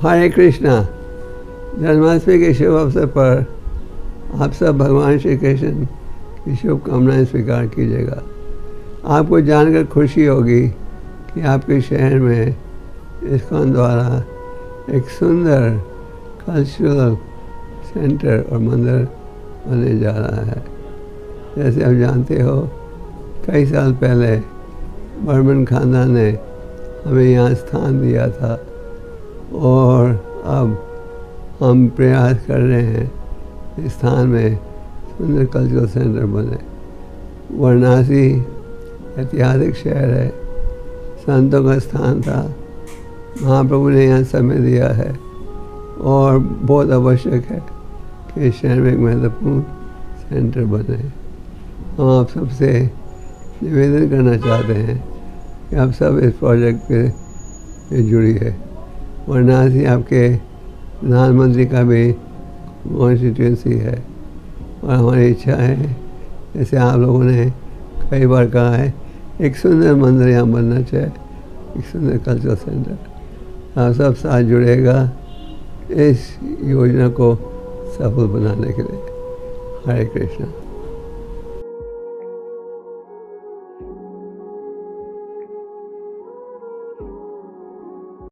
हरे कृष्णा। जन्माष्टमी के शुभ अवसर पर आप सब भगवान श्री कृष्ण की शुभकामनाएं स्वीकार कीजिएगा। आपको जानकर खुशी होगी कि आपके शहर में इस्कॉन द्वारा एक सुंदर कल्चरल सेंटर और मंदिर बनने जा रहा है। जैसे आप जानते हो, कई साल पहले बर्मन खानदान ने हमें यहाँ स्थान दिया था और अब हम प्रयास कर रहे हैं इस स्थान में सुंदर कल्चरल सेंटर बने। वाराणसी ऐतिहासिक शहर है, संतों का स्थान था, महाप्रभु ने यहाँ समय दिया है और बहुत आवश्यक है कि इस शहर में एक महत्वपूर्ण सेंटर बने। हम आप सबसे निवेदन करना चाहते हैं कि आप सब इस प्रोजेक्ट में जुड़िए। वाराणसी आपके प्रधानमंत्री का भी कॉन्स्टिट्यूंसी है और हमारी इच्छा है, जैसे आप लोगों ने कई बार कहा है, एक सुंदर मंदिर यहाँ बनना चाहिए, एक सुंदर कल्चरल सेंटर। आप सब साथ जुड़ेगा इस योजना को सफल बनाने के लिए। हरे कृष्णा।